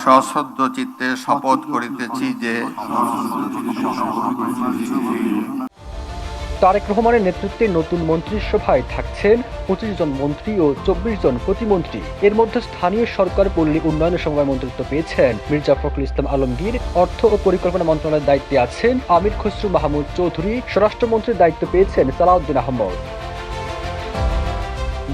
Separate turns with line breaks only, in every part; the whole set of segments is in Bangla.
সশ্রদ্ধ চিত্তে শপথ করিতেছি যে
তারেক রহমানের নেতৃত্বে নতুন মন্ত্রিসভায় থাকছেন 25 জন মন্ত্রী ও 24 জন প্রতিমন্ত্রী। এর মধ্যে স্থানীয় সরকার পল্লী উন্নয়ন সমবায় মন্ত্রিত্ব পেয়েছেন মির্জা ফখরুল ইসলাম আলমগীর, অর্থ ও পরিকল্পনা মন্ত্রণালয়ের দায়িত্বে আছেন আমির খসরু মাহমুদ চৌধুরী, স্বরাষ্ট্রমন্ত্রীর দায়িত্ব পেয়েছেন সালাউদ্দিন আহমদ।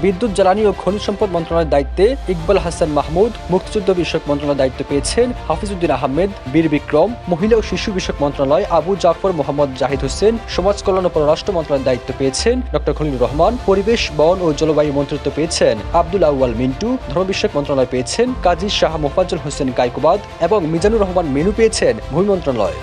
বিদ্যুৎ, জ্বালানি ও খনিজ সম্পদ মন্ত্রণালয়ের দায়িত্বে ইকবাল হাসান মাহমুদ, মুক্তিযুদ্ধ বিষয়ক মন্ত্রণালয়ের দায়িত্ব পেয়েছেন হাফিজউদ্দিন আহমেদ, বীর বিক্রম, মহিলা ও শিশু বিষয়ক মন্ত্রণালয় আবু জাফর মোহাম্মদ জাহিদ হোসেন, সমাজ কল্যাণ ও পররাষ্ট্র মন্ত্রণালয়ের দায়িত্ব পেয়েছেন ডক্টর খলিলুর রহমান, পরিবেশ, বন ও জলবায়ু মন্ত্রিত্ব পেয়েছেন আব্দুল আউয়াল মিন্টু, ধর্ম বিষয়ক মন্ত্রণালয় পেয়েছেন কাজী শাহ মোফাজ্জল হোসেন গায়কোবাদ এবং মিজানুর রহমান মেনু পেয়েছেন ভূমি মন্ত্রণালয়।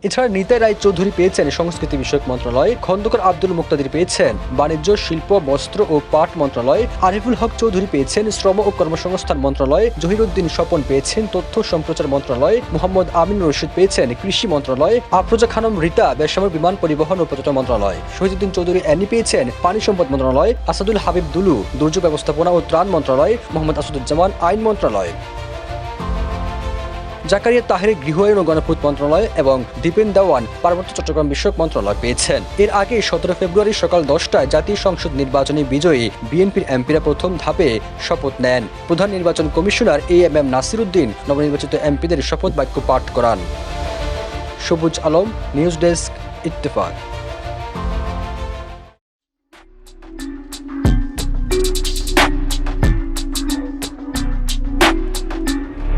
এছাড়া নিতাই রায় চৌধুরী পেয়েছেন সংস্কৃতি বিষয়ক মন্ত্রণালয়, খন্দকার আব্দুল মুক্তাদির পেয়েছেন বাণিজ্য, শিল্প, বস্ত্র ও পাট মন্ত্রণালয়, আরিফুল হক চৌধুরী পেয়েছেন শ্রম ও কর্মসংস্থান মন্ত্রণালয়, জহিরুদ্দিন স্বপন পেয়েছেন তথ্য সম্প্রচার মন্ত্রণালয়, মোহাম্মদ আমিন রশিদ পেয়েছেন কৃষি মন্ত্রণালয়, আফরোজা খানম রীতা বেসামরিক বিমান পরিবহন ও পর্যটন মন্ত্রণালয়, শহীদুদ্দিন চৌধুরী অ্যানি পেয়েছেন পানি সম্পদ মন্ত্রণালয়, আসাদুল হাবিব দুলু দুর্যোগ ব্যবস্থাপনা ও ত্রাণ মন্ত্রণালয়, মোহাম্মদ আসাদুজ্জামান আইন মন্ত্রণালয়, জাকারিয়া তাহের গৃহায়ন ও গণপূর্ত মন্ত্রণালয় এবং দীপেন দেওয়ান পার্বত্য চট্টগ্রাম বিষয়ক মন্ত্রণালয় পেয়েছেন। এর আগে 17 ফেব্রুয়ারি সকাল 10টায় জাতীয় সংসদ নির্বাচনে বিজয়ী বিএনপির এমপিরা প্রথম ধাপে শপথ নেন। প্রধান নির্বাচন কমিশনার AM নাসির উদ্দিন নবনির্বাচিত এমপিদের শপথ বাক্য পাঠ করান। সবুজ আলম, নিউজ ডেস্ক, ইত্তেফাক।